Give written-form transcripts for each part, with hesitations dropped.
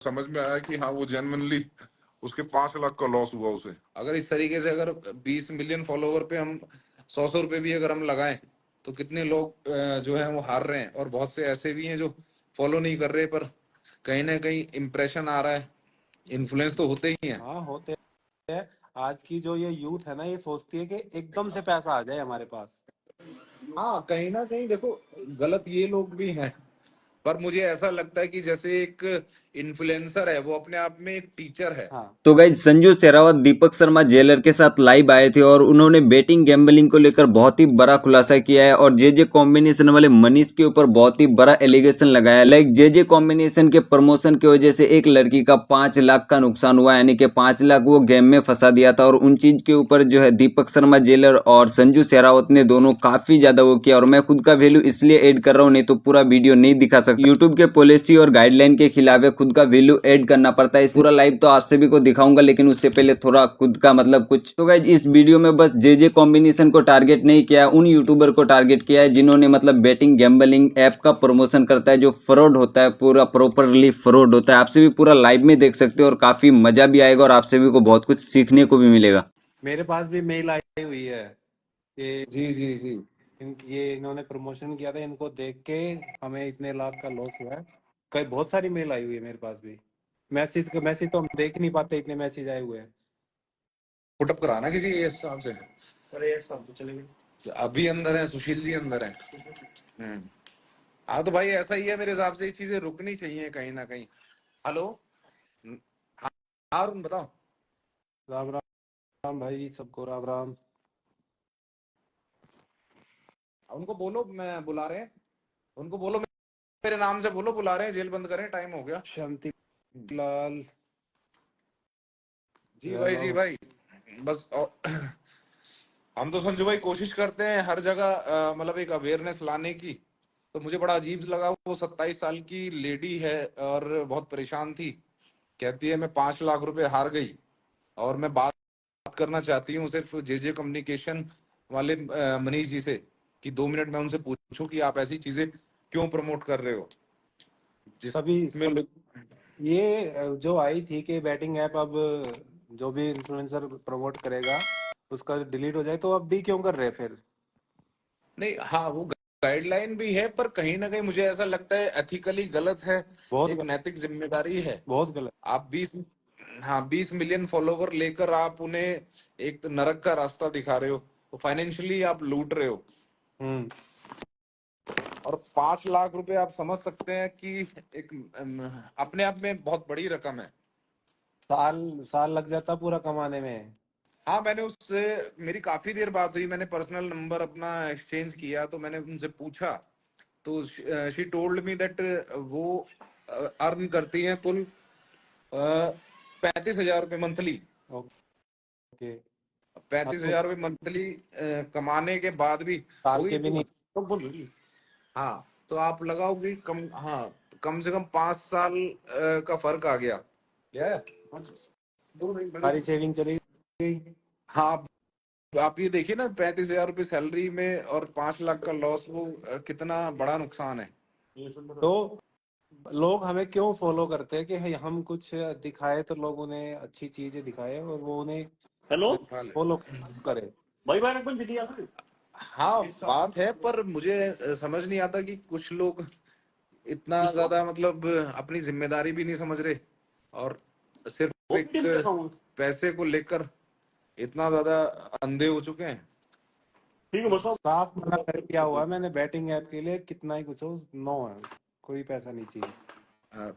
समझ में आया कि हाँ वो जेन्युइनली उसके 5 लाख का लॉस हुआ उसे। अगर इस तरीके से अगर 20 मिलियन फॉलोवर पे हम 100 100 रुपए भी अगर हम लगाएं तो कितने लोग जो है वो हार रहे हैं, और बहुत से ऐसे भी हैं जो फॉलो नहीं कर रहे पर कहीं ना कहीं इम्प्रेशन आ रहा है। इन्फ्लुएंस तो होते ही हैं। हाँ होते हैं। आज की जो ये यूथ है ना, ये सोचती है कि एकदम से पैसा आ जाए हमारे पास। हाँ कहीं ना कहीं देखो, गलत ये लोग भी हैं, पर मुझे ऐसा लगता है कि जैसे एक इन्फ्लुएंसर है वो अपने आप में एक टीचर है। हाँ तो गाइज संजू शेरावत दीपक शर्मा जेलर के साथ लाइव आए थे और उन्होंने बेटिंग गैम्बलिंग को लेकर बहुत ही बड़ा खुलासा किया है और जे कॉम्बिनेशन वाले मनीष के ऊपर बहुत ही बड़ा एलिगेशन लगाया। लाइक जे कॉम्बिनेशन के प्रमोशन की वजह से एक लड़की का 5 लाख का नुकसान हुआ, यानी कि 5 लाख वो गेम में फंसा दिया था। और उन चीज के ऊपर जो है दीपक शर्मा जेलर और संजू शेरावत ने दोनों काफी ज्यादा वो किया। और मैं खुद का वैल्यू इसलिए ऐड कर रहा हूँ, नहीं तो पूरा वीडियो नहीं दिखा सकता। यूट्यूब के पॉलिसी और गाइडलाइन के खिलाफ है, खुद का वैल्यू ऐड करना पड़ता है। इस पूरा लाइव तो आप सभी को दिखाऊंगा, लेकिन उससे पहले थोड़ा खुद का मतलब कुछ। तो गाइज इस वीडियो में बस जे कॉम्बिनेशन को टारगेट नहीं किया, उन यूट्यूबर को टारगेट किया है जिन्होंने मतलब बेटिंग गैम्बलिंग ऐप का प्रमोशन करता है, जो फ्रॉड होता है, पूरा प्रॉपरली फ्रॉड होता है। आप सभी पूरा लाइव में देख सकते हो और काफी मजा भी आएगा और आप सभी को बहुत कुछ सीखने को भी मिलेगा। मेरे पास भी मेल आई हुई है कि जी जी जी। ये इन्होंने प्रमोशन किया था, इनको देख के हमें इतने लाख का लॉस हुआ है। कई बहुत सारी मेल आई हुई है मेरे पास भी। मैसेज तो हम देख नहीं पाते, इतने मैसेज आए हुए हैं। पुटअप कराना किसी ये हिसाब से। अरे ये सब तो चलेगा, अभी अंदर है, सुशील जी अंदर है। हाँ तो भाई ऐसा ही है मेरे हिसाब से, ये चीजें रुकनी चाहिए कहीं ना कहीं। हेलो। हाँ हाँ, अरुण बताओ। राम राम भाई, सबको राम राम। उनको बोलो मैं बुला रहे हैं, उनको बोलो मेरे नाम से बोलो, बुला रहे हैं, जेल बंद करें, टाइम हो गया। शांति लाल। जी भाई हेलो। जी भाई। बस हम तो संजू भाई कोशिश करते हैं हर जगह मतलब एक अवेयरनेस लाने की। तो मुझे बड़ा अजीब लगा, वो 27 साल की लेडी है और बहुत परेशान थी, कहती है मैं 5 लाख रुपए हार गई। और मैं बात करना चाहती हूँ सिर्फ जे कम्युनिकेशन वाले मनीष जी से, कि 2 मिनट में उनसे पूछूं कि आप ऐसी चीजें क्यों प्रमोट कर रहे हो सभी जिसमें लोग। ये जो आई थी कि बैटिंग ऐप अब जो भी इन्फ्लुएंसर प्रमोट करेगा उसका डिलीट हो जाए, तो अब भी क्यों कर रहे हैं फिर? नहीं हाँ वो गाइडलाइन भी है, पर कहीं ना कहीं मुझे ऐसा लगता है एथिकली गलत है। बहुत एक नैतिक जिम्मेदारी है। बहुत गलत। आप 20 मिलियन फॉलोवर लेकर आप उन्हें एक नरक का रास्ता दिखा रहे हो, तो फाइनेंशियली आप लूट रहे हो। हम्म। और 5 लाख रुपए आप समझ सकते हैं कि एक अपने आप में बहुत बड़ी रकम है। साल साल लग जाता पूरा कमाने में। हाँ मैंने उससे, मेरी काफी देर बात हुई, मैंने पर्सनल नंबर अपना एक्सचेंज किया, तो मैंने उनसे पूछा, तो शी टोल्ड मी दैट वो अर्न करती हैं कुल 35,000 रुपये मंथली। ओके। अब 35,000 रुपये मंथली कमाने के बाद भी साल होगी के भी तो नहीं। तो बोल रही। हाँ तो आप लगाओगे कम, हाँ कम से कम 5 साल का फर्क आ गया। क्या है? दो मिनट सारी बड़ी। सेविंग चली गई। हाँ आप ये देखिए ना, 35,000 रुपये सैलरी में और 5 लाख का लॉस, वो कितना बड़ा नुकसान है। तो लोग हमें क्यों फॉलो करते हैं कि हम कुछ दिखाए तो लोग उन्हें अच्छी चीजें दिखाए और वो उन्हें हेलो फॉलो करे। भाई बार अपन दिल्ली आ गए। हाँ बात है, पर मुझे समझ नहीं आता कि कुछ लोग इतना ज्यादा मतलब अपनी जिम्मेदारी भी नहीं समझ रहे, और सिर्फ वो एक भी देखा हूँ। पैसे को लेकर इतना ज्यादा अंधे हो चुके हैं। ठीक है मसला। साफ मना कर दिया हुआ है मैंने, बैटिंग ऐप के लिए कितना ही कुछ हो, नो है, कोई पैसा नहीं चाहिए। अ,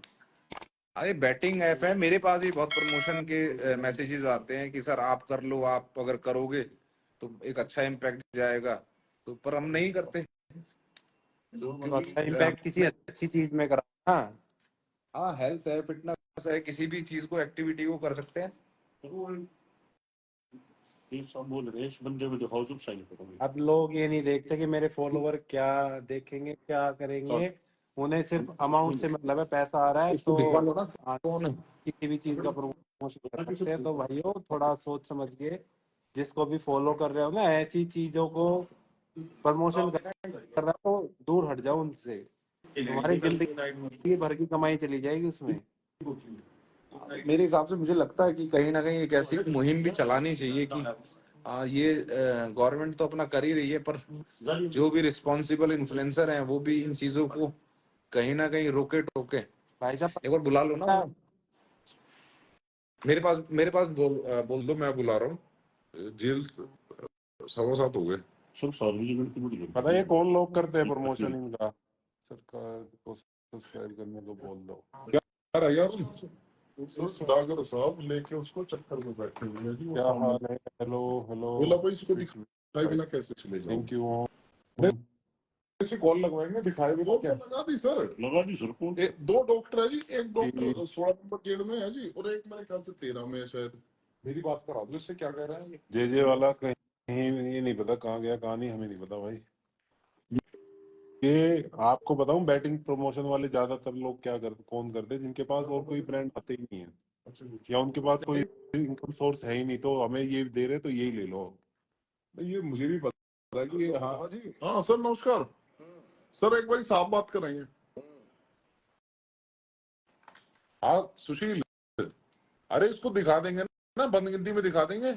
अरे बैटिंग ऐप है, मेरे पास भी बहुत प्रमोशन के मैसेजेस आते हैं कि सर आप कर लो, आप अगर करोगे तो एक अच्छा इम्पैक्ट जाएगा, तो पर हम नहीं करते तो क्योंकि अच्छा इम्पैक्ट किसी अच्छी चीज में करा। हाँ। हाँ हेल्थ है, फिटनेस है, किसी भी चीज को, एक्टिविटी को कर सकते हैं। ये सब बोल रहे हैं इस बंदे को दिखाओ चुप साइड अब लोग ये नहीं देखते कि मेरे फॉलोवर क्या देखेंगे, क्या पे। करेंगे। उन्हें सिर्फ अमाउंट से मतलब है, पैसा आ रहा है इसको भिजवा लो तो ना। कौन है? किसी भी चीज का प्रमोशन कर सकते हैं। तो भाइयों थोड़ा सोच समझ के, जिसको भी फॉलो कर रहे हो ना, ऐसी चीजों को प्रमोशन कर रहा हो तो दूर हट जाओ उनसे। तुम्हारी जिंदगी भर की कमाई चली जाएगी उसमें। मेरे हिसाब से मुझे लगता है कि कहीं ना कहीं एक ऐसी मुहिम भी चलानी चाहिए कि ये गवर्नमेंट तो अपना कर ही रही है, पर जो भी रिस्पॉन्सिबल इन्फ्लुएंसर हैं वो भी इन चीजों को कहीं ना कहीं रोके टोके। भाई साहब एक बार बुला लो ना, मेरे पास बोल दो, मैं बुला रहा हूँ। जेल 7:15 हो गए। सर सार्वजनिक की वीडियो पता है ये कौन लोग करते हैं प्रमोशन इनका? सरकार को सब्सक्राइब करने को बोल दो। क्या यार, सर सुधाकर साहब लेके उसको चक्कर में बैठे हुए हैं जी। वो क्या सामने हाल है? Hello hello. बोला भाई इसको दिखाए बिना कैसे चले जाओ। Thank you. इसे कॉल लगवाएंगे, दिखाए भी वो क्या? तो लगा दी सर। लगा दी सर कौन? 2 डॉक्टर है जी, एक डॉक्टर 16 नंबर जेल में है जी, और एक मेरे ख्याल से 13 में है शायद। मेरी बात करा दो, इससे क्या कह रहा है? जे वाला कहीं ये नहीं पता कहाँ गया कहाँ नहीं, हमें नहीं पता भाई। ये आपको बताऊं, बैटिंग प्रमोशन वाले ज्यादातर लोग क्या करते, कौन करते हैं जिनके पास और कोई ब्रांड आते ही नहीं है अच्छा जी। या उनके पास कोई इनकम सोर्स है ही नहीं, तो हमें ये दे रहे तो यही ले लो। ये मुझे भी पता है कि हाँ जी। हाँ सर नमस्कार। सर एक बारी साफ बात करेंगे। हाँ सुशील, अरे इसको दिखा देंगे ना, बंद गिनती में दिखा देंगे।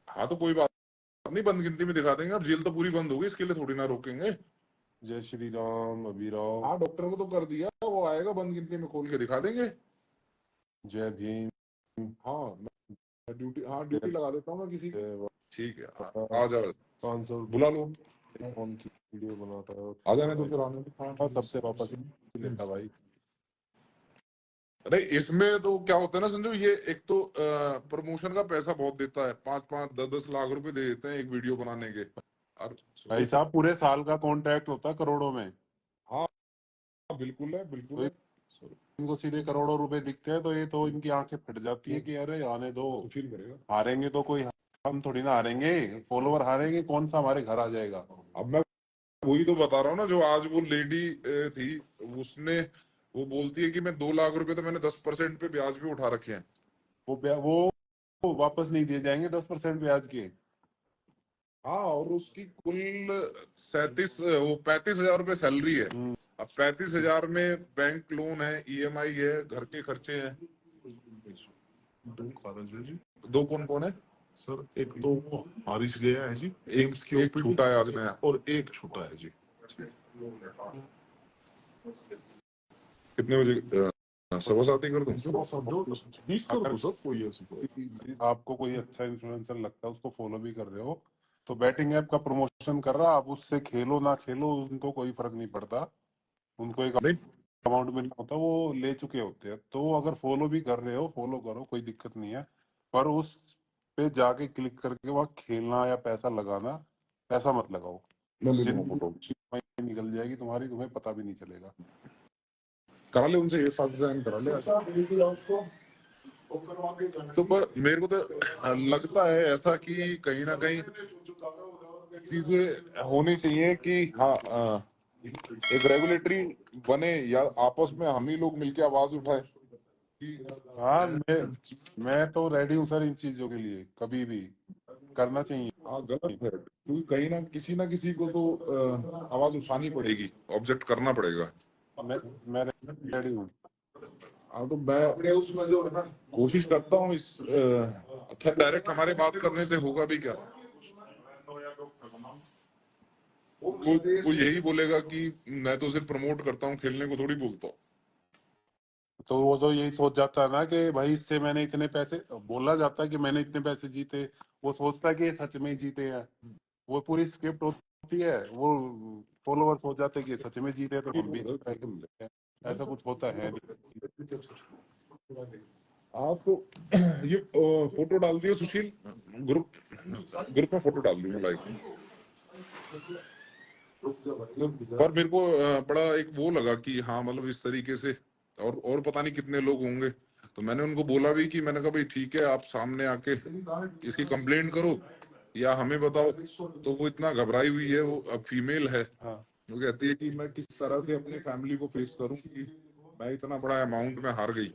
हाँ तो कोई बात नहीं, बंद गिनती में दिखा देंगे। अब जेल तो पूरी बंद होगी, इसके लिए थोड़ी ना रोकेंगे। जय श्री राम अभिराव। हाँ डॉक्टर को तो कर दिया, वो आएगा बंद गिनती में खोल के दिखा देंगे। जय भीम। हाँ मैं ड्यूटी लगा देता हूँ मैं किसी की। जय ठीक है आ जाओ, 500 बुला लो। कौन की वीडियो बनाता है? आ जाने तो फिर आने दो। हाँ सबसे वापस ही लेता भाई। अरे इसमें तो क्या होता है ना संजू, ये एक तो प्रमोशन का पैसा बहुत देता है, 5-5 10-10 लाख रुपए दे देते हैं एक वीडियो बनाने के। और भाई साहब पूरे साल का कॉन्ट्रैक्ट होता है करोड़ों में, हाँ बिल्कुल है, बिल्कुल है। इनको सीधे करोड़ों रुपए दिखते हैं तो ये तो इनकी आंखें फट जाती है कि अरे आने दो, तो फील करेगा। हारेंगे तो कोई, हम थोड़ी ना हारेंगे, फॉलोवर हारेंगे, कौन सा हमारे घर आ जाएगा। अब मैं वही तो बता रहा हूँ ना, जो आज वो लेडी थी, उसने वो बोलती है कि मैं 2 लाख रुपए तो मैंने 10% पे ब्याज भी उठा रखे हैं। वो वापस नहीं दिए जाएंगे 10% ब्याज के। हाँ और उसकी कुल 35,000 रुपए सैलरी है। अब 35,000 में बैंक लोन है, ईएमआई है, घर के खर्चे हैं। 2 कारज है जी। 2 कौन कौन है सर? एक तो वो हारिस गया है जी, एम्स की एक ओपीडी, छूटा है आज नया। और एक छोटा है जी। कितने बजे? 7:15 ही कर दूं? 20 कर दो सर, कोई ऐसी कोई। आपको कोई अच्छा इन्फ्लुएंसर लगता है, उसको फॉलो भी कर रहे हो, तो बैटिंग ऐप का प्रमोशन कर रहा, आप उससे खेलो ना खेलो उनको कोई फर्क नहीं पड़ता, उनको एक नहीं अमाउंट मिलना होता है, वो ले चुके होते हैं। तो अगर फॉलो भी कर रहे हो, फॉलो करो, कोई दिक्कत नहीं है, पर उस पे जाके क्लिक करके वहां खेलना या पैसा लगाना, पैसा मत लगाओ। मैं ले लूंगा जिंदगी फोटो। निकल जाएगी तुम्हारी, तुम्हें पता भी नहीं चलेगा। करा ले उनसे, ये साथ डिजाइन करा ले। तो मेरे को तो लगता है ऐसा कि कहीं ना कहीं चीजें होनी चाहिए कि हाँ एक रेगुलेटरी बने, या आपस में हम ही लोग मिलके आवाज उठाए कि हाँ मैं तो रेडी हूँ सर इन चीजों के लिए, कभी भी करना चाहिए। हाँ गलत है, क्योंकि कहीं ना किसी को तो आवाज उठानी पड़ेगी, ऑब्जेक्ट करना पड़ेगा। मैं रेडी हूँ। हाँ तो मैं उसमें जो है ना कोशिश करता हूँ इस खैर डायरेक्ट हमारे बात करने से होगा भी क्या? वो यही बोलेगा कि मैं तो सिर्फ प्रमोट करता हूँ, खेलने को थोड़ी बोलता हूँ। तो वो तो यही सोच जाता है ना कि भाई इससे मैंने इतने पैसे, बोला जाता है कि मैंने इतने पैसे जीते, वो सोचता है कि ये सच में ही जीते हैं, वो पूरी स्क्रिप्ट होती है, वो फॉलोअर्स हो जाते हैं कि सच में जीते हैं तो हम भी जीते हैं। ऐसा कुछ होता है नहीं। आप तो ये फोटो डाल दियो सुशील, ग्रुप में फोटो डाल दूंगा लाइक। पर मेरे को बड़ा एक वो लगा कि हाँ मतलब इस तरीके से और पता नहीं कितने लोग होंगे, तो मैंने उनको बोला भी कि मैंने कहा भाई ठीक है, आप सामने आके इसकी कंप्लेंट करो या हमें बताओ। तो वो इतना घबराई हुई है, वो अब फीमेल है। हाँ वो कहती है कि मैं किस तरह से अपनी फैमिली को फेस करूं कि मैं इतना बड़ा अमाउंट में हार गई।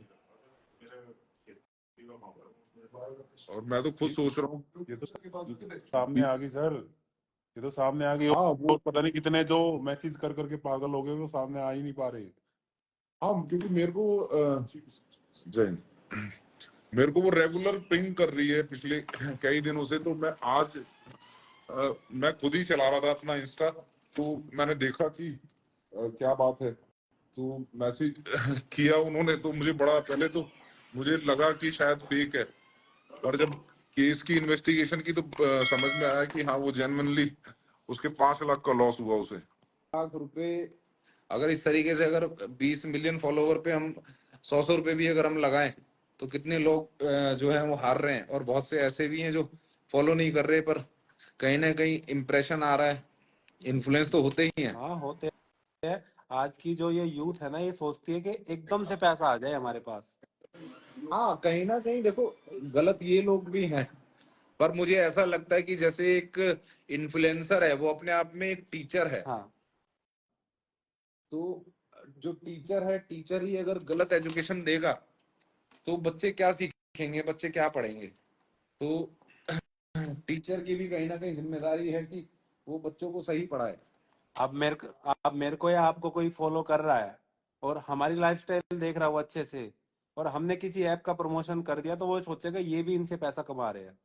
और मैं तो खुद सोच रहा हूँ ये तो सामने आ गई सर, ये तो सामने आ गई, हाँ और पता नहीं कितने जो मैसेज कर करके पागल हो गए, वो सामने आ ही नहीं पा रहे। हाँ क्योंकि मेरे को जैन मेरे को वो रेगुलर पिंग कर रही है पिछले कई दिनों से। तो मैं आज मैं खुद ही चला रहा था अपना इंस्टा, तो मैंने देखा कि क्या बात है, तो मैसेज किया उन्होंने। तो मुझे बड़ा, पहले तो मुझे लगा कि शायद फेक है, और जब केस की इन्वेस्टिगेशन की तो समझ में आया कि हाँ वो जेन्युइनली उसके 5 लाख का लॉस हुआ उसे। ₹1,00,000 अगर इस तरीके से, अगर 20 मिलियन फॉलोवर पे हम 100 रुपए भी अगर हम लगाएं, तो कितने लोग जो हैं वो हार रहे हैं। और बहुत से ऐसे भी हैं जो फॉलो नहीं कर रहे, पर कहीं ना कहीं इम्प्रेशन आ रहा है। इन्फ्लुएंस तो होते ही हैं। हाँ होते हैं। आज की जो ये यूथ है ना, ये सोचती है कि एकदम से पैसा आ जाए हमारे पास। हाँ कहीं ना कहीं देखो, गलत ये लोग भी हैं, पर मुझे ऐसा लगता है कि जैसे एक इन्फ्लुएंसर है, वो अपने आप में एक टीचर है। हाँ तो जो टीचर है, टीचर ही अगर गलत एजुकेशन देगा तो बच्चे क्या सीखेंगे, बच्चे क्या पढ़ेंगे। तो टीचर की भी कहीं ना कहीं जिम्मेदारी है कि वो बच्चों को सही पढ़ाए। अब मेरे को या आपको कोई फॉलो कर रहा है और हमारी लाइफस्टाइल देख रहा हो अच्छे से, और हमने किसी ऐप का प्रमोशन कर दिया, तो वो सोचेगा ये भी इनसे पैसा कमा रहे हैं।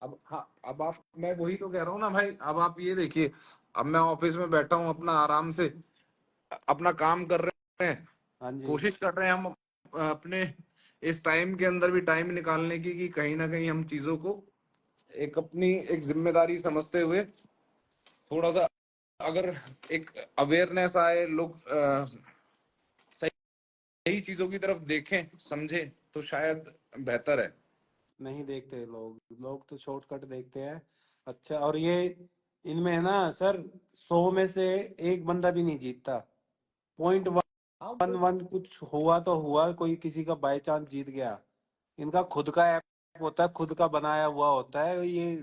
अब हाँ, अब आप, मैं वही तो कह रहा हूँ ना भाई। अब आप ये देखिए, अब मैं ऑफिस में बैठा हूँ अपना आराम से, अपना काम कर रहे हैं, हाँ जी। कोशिश कर रहे हैं हम अपने इस टाइम के अंदर भी टाइम निकालने की, कि कहीं ना कहीं हम चीजों को एक अपनी एक जिम्मेदारी समझते हुए थोड़ा सा, अगर एक अवेयरनेस आए, लोग सही चीजों की तरफ देखें, समझें, तो शायद बेहतर है। नहीं देखते लोग तो शॉर्टकट देखते हैं। अच्छा, और ये इनमें है ना सर, 100 में से एक बंदा भी नहीं जीतता। पॉइंट हाँ वन वन कुछ हुआ तो हुआ, कोई किसी का बाय चांस जीत गया। इनका खुद का ऐप होता है, खुद का बनाया हुआ होता है ये।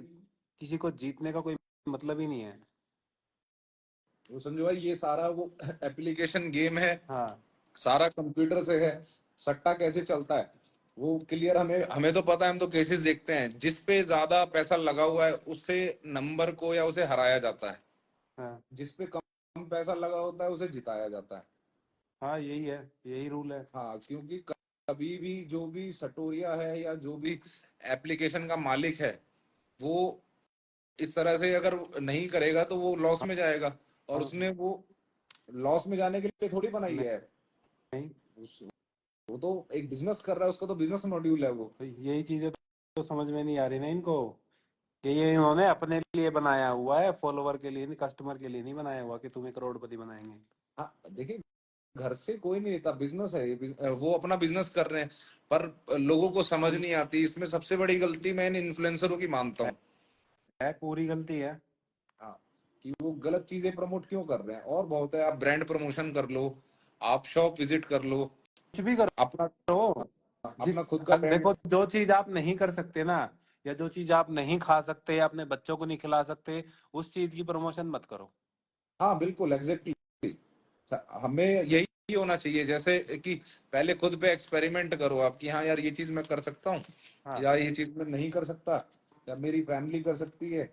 किसी को जीतने का कोई मतलब ही नहीं है। वो समझो भाई, ये सारा वो एप्लीकेशन गेम है, हाँ सारा कंप्यूटर से है। सट्टा कैसे चलता है वो क्लियर, हमें हमें तो पता है। हम तो केसेस देखते हैं, जिस पे ज्यादा पैसा लगा हुआ है उससे नंबर को या उसे हराया जाता है, हाँ जिस पे कम पैसा लगा होता है उसे जिताया जाता है। हाँ, यही है, यही रूल है। हाँ क्योंकि कभी भी जो भी सटोरिया है या जो भी एप्लीकेशन का मालिक है, वो इस तरह से अगर नहीं करेगा तो वो लॉस में जाएगा। और हाँ, उसने वो लॉस में जाने के लिए थोड़ी बनाई नहीं है। नहीं, वो तो एक बिजनेस कर रहा है, उसका तो बिजनेस मॉड्यूल है वो। तो यही चीजें तो समझ में नहीं आ रही ना इनको, कि ये इन्होंने अपने लिए बनाया हुआ है, फॉलोवर के लिए नहीं, कस्टमर के लिए नहीं बनाया हुआ कि तुम्हें करोड़पति बनाएंगे। हाँ देखिए, घर से कोई नहीं लेता, बिजनेस है ये, वो अपना बिजनेस कर रहे हैं, पर लोगों को समझ नहीं आती। इसमें सबसे बड़ी गलती मैं इन इन्फ्लुएंसरों की मानता हूँ। है, पूरी गलती है। हाँ, कि वो गलत चीजें प्रमोट क्यों कर रहे हैं। और बहुत है, आप ब्रांड प्रमोशन कर लो, आप शॉप विजिट कर लो, कुछ भी अपना करो। अपना खुद का ब्रांड। देखो, जो चीज आप नहीं कर सकते ना, या जो चीज आप नहीं खा सकते या अपने बच्चों को नहीं खिला सकते, उस चीज की प्रमोशन मत करो। हाँ बिल्कुल, एग्जैक्टली। हमें यही होना चाहिए, जैसे कि पहले खुद पे एक्सपेरिमेंट करो आप, कि हाँ यार ये चीज मैं कर सकता हूँ, हाँ, या ये चीज मैं नहीं कर सकता, या मेरी फैमिली कर सकती है।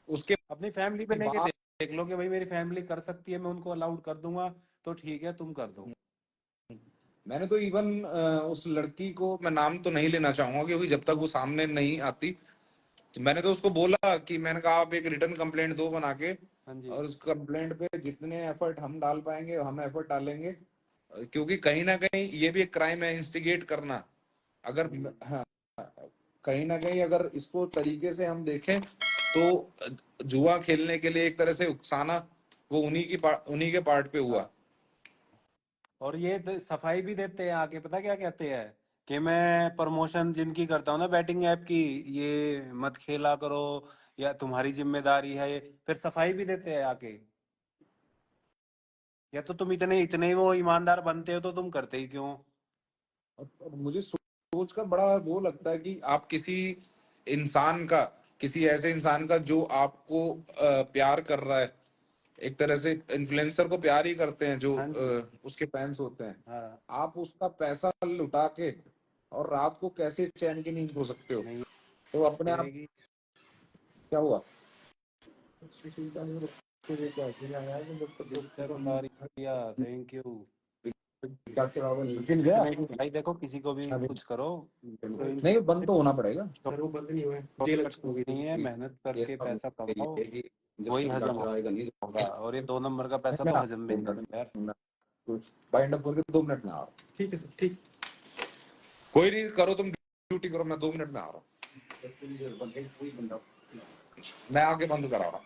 उसके अपनी फैमिली पे लेके बाद देख लो कि भाई मेरी फैमिली कर सकती है, मैं उनको अलाउड कर दूंगा, तो ठीक है, तुम कर दो। मैंने तो इवन उस लड़की को, मैं नाम तो नहीं लेना चाहूंगा क्योंकि जब तक वो सामने नहीं आती, तो मैंने तो उसको बोला कि, मैंने कहा आप एक रिटर्न कंप्लेंट दो बना के, हाँ जी। और उस कंप्लेंट पे जितने एफर्ट हम डाल पाएंगे हम एफर्ट डालेंगे। क्योंकि कहीं ना कहीं ये भी एक क्राइम है, इंस्टिगेट करना। अगर, हाँ, कहीं ना कहीं अगर इसको तरीके से हम देखें, तो जुआ खेलने के लिए एक तरह से उकसाना, वो उन्हीं के पार्ट पे हुआ। हाँ, और ये सफाई भी देते हैं आके, पता क्या कहते हैं, कि मैं प्रमोशन जिनकी करता हूँ ना बैटिंग ऐप की, ये मत खेला करो, या तुम्हारी जिम्मेदारी है ये, फिर सफाई भी देते हैं आके। या तो तुम इतने इतने ही वो ईमानदार बनते हो, तो तुम करते ही क्यों? और मुझे सोचकर बड़ा वो लगता है कि आप किसी इंसान का, किसी ऐसे इंसान का जो आपको प्यार कर रहा है, एक तरह से इन्फ्लुएंसर को प्यार ही करते हैं जो हाँ जी। उसके फैंस होते हैं, हाँ, आप उसका पैसा लुटा के और रात को कैसे चैन की नींद सो सकते हो। नहीं तो अपने आप, रहेगी। क्या हुआ। चलो, थैंक यू। लेकिन गया भाई देखो किसी को भी कुछ करो तो नहीं, बंद तो होना पड़ेगा। सर वो बंद नहीं हुआ है, जेल एक्सपोज नहीं है, मेहनत करके पैसा कमाओ वही हजम होगा, और ये 2 नंबर का पैसा तो हजम भी नहीं होता यार। बाइंड अप करके 2 मिनट में आ रहा हूँ। ठीक है सर, ठीक। कोई नहीं, करो तुम ड्यूटी करो, मैं 2 मिनट में आ रहा हूँ। मैं आके बंद करा रहा हूँ।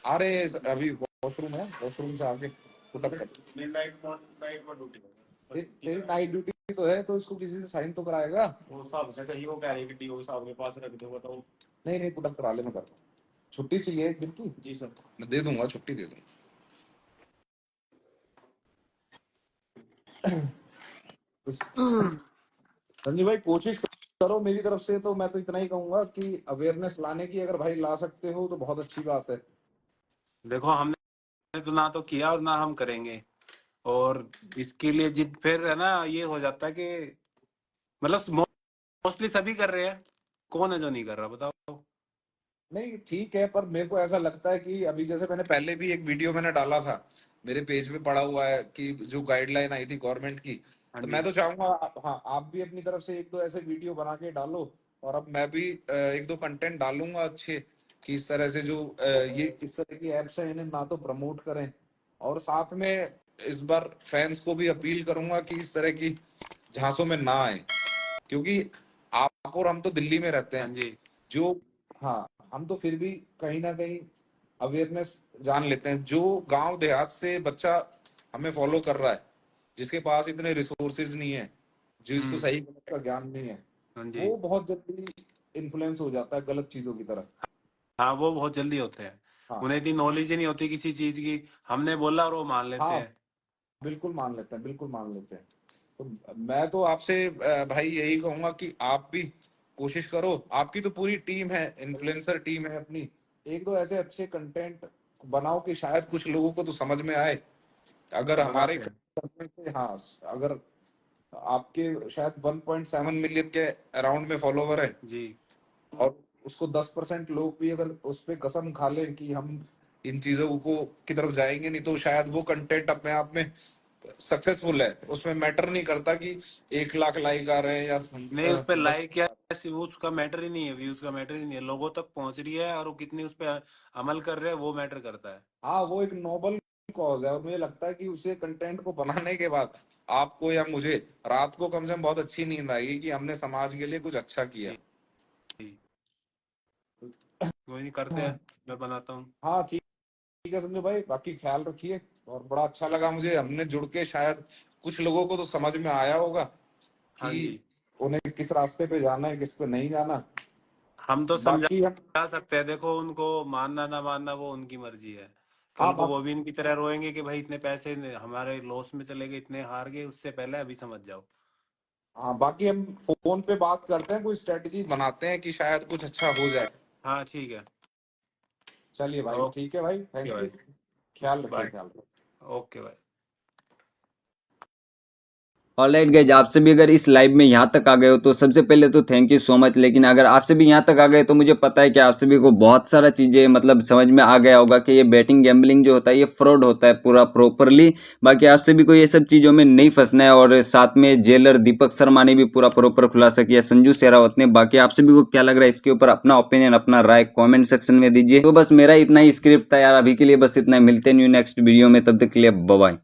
अरे अभी वॉशरूम है, वॉशरूम से आके पुटअप कर। तेरी नाइट ड्यूटी तो है, तो इसको किसी से साइन तो कराएगा। वो साहब से कहीं वो कह रहे कि डीओ साहब के पास रख दो, बताओ। नहीं पुटअप करा ले, मैं करता हूँ। छुट्टी चाहिए एक दिन की? जी सर। मैं दे दूंगा, छुट्टी दे दूंगा। संजीव भाई कोशिश करो मेरी तरफ से, तो मैं तो इतना ही कहूंगा कि अवेयरनेस लाने की अगर भाई ला सकते हो तो बहुत अच्छी बात है। देखो हमने तो ना तो किया और ना हम करेंगे, और इसके लिए जिद फिर है ना, ये हो जाता है कि मतलब मोस्टली सभी कर रहे हैं, कौन है जो नहीं कर रहा बताओ। नहीं ठीक है, पर मेरे को ऐसा लगता है कि अभी जैसे मैंने पहले भी एक वीडियो मैंने डाला था, मेरे पेज पे पड़ा हुआ है कि जो गाइडलाइन आई थी गवर्नमेंट की, तो मैं तो चाहूंगा हाँ आप भी अपनी तरफ से 1-2 ऐसे वीडियो बना के डालो, और अब मैं भी 1-2 कंटेंट डालूंगा अच्छे, कि इस तरह से जो ये इस तरह की एप्स है इन्हें ना तो प्रमोट करें, और साथ में इस बार फैंस को भी अपील करूंगा कि इस तरह की झांसों में ना आए, क्योंकि आप और हम तो दिल्ली में रहते हाँ हैं, जी जो हाँ हम तो फिर भी कहीं ना कहीं अवेयरनेस जान लेते हैं। जो गांव देहात से बच्चा हमें फॉलो कर रहा है, जिसके पास इतने रिसोर्सेज नहीं है, जिसको सही गलत का ज्ञान नहीं है, हाँ जी वो बहुत जल्दी इन्फ्लुएंस हो जाता है गलत चीजों की तरफ। हाँ, वो बहुत जल्दी होते हैं, हाँ उन्हें इतनी नॉलेज ही नहीं होती किसी चीज की, हमने बोला और वो मान लेते हाँ हैं। बिल्कुल मान लेते हैं, बिल्कुल मान लेते हैं। तो मैं तो आपसे भाई यही कहूंगा कि आप भी कोशिश करो, आपकी तो पूरी टीम है, इन्फ्लुएंसर टीम है अपनी, 1-2 ऐसे अच्छे कंटेंट बनाओ कि शायद कुछ लोगों को तो समझ में आए। अगर हमारे बनाते हैं करने से हाँ, अगर आपके शायद 1.7 मिलियन के अराउंड में फॉलोवर है, जी। और उसको 10% लोग भी अगर उस पे कसम खा लें कि हम इन चीजों को की तरफ जाएंगे नहीं, तो शायद वो कंटेंट अपने आप में सक्सेसफुल है। उसमें मैटर नहीं करता कि 1 लाख लाइक आ रहे हैं या नहीं, उस पर 10। लाइक या उसका मैटर ही नहीं है, व्यूज का मैटर ही नहीं है, लोगों तक पहुंच रही है और वो कितनी उस पर अमल कर रहे हैं वो मैटर करता है। हाँ वो एक नोबल कॉज है, और मुझे लगता है कि उसे कंटेंट को बनाने के बाद आपको या मुझे रात को कम से कम बहुत अच्छी नींद आएगी कि हमने समाज के लिए कुछ अच्छा किया। जी कोई नहीं, करते हैं, मैं बनाता हूँ। हाँ ठीक है संजय भाई, बाकी ख्याल रखिए, और बड़ा अच्छा लगा मुझे, हमने जुड़ के शायद कुछ लोगों को तो समझ में आया होगा हाँ कि जी, उन्हें किस रास्ते पे जाना है, किस पे नहीं जाना। हम तो बाकी हम समझा सकते हैं, देखो उनको मानना ना मानना वो उनकी मर्जी है, हाँ कल को वो भी इनकी तरह रोएंगे कि भाई इतने पैसे हमारे लॉस में चले गए, इतने हार गए, उससे पहले अभी समझ जाओ। हाँ बाकी हम फोन पे बात करते हैं, कोई स्ट्रेटजी बनाते हैं कि शायद कुछ अच्छा हो जाए। हाँ ठीक है। चलिए भाई, ओके ठीक है भाई, थैंक यू, भाई, ख्याल रखिए, बाय। ख्याल रखिए। ओके भाई। ऑलराइट गाइज, आपसे भी अगर इस लाइव में यहाँ तक आ गए हो तो सबसे पहले तो थैंक यू सो मच। लेकिन अगर आपसे भी यहाँ तक आ गए तो मुझे पता है कि आप सभी को बहुत सारा चीज़ें मतलब समझ में आ गया होगा कि ये बैटिंग गैम्बलिंग जो होता है ये फ्रॉड होता है पूरा प्रॉपरली। बाकी आप सभी को ये सब चीज़ों में नहीं फंसना है, और साथ में जेलर दीपक शर्मा ने भी पूरा प्रॉपर खुलासा किया, संजू शेरावत ने। बाकी आप सभी को क्या लग रहा है इसके ऊपर अपना ओपिनियन, अपना राय कॉमेंट सेक्शन में दीजिए। तो बस मेरा इतना ही स्क्रिप्ट था यार अभी के लिए, बस इतना ही। मिलते हैं न्यू नेक्स्ट वीडियो में, तब तक के लिए बाय बाय।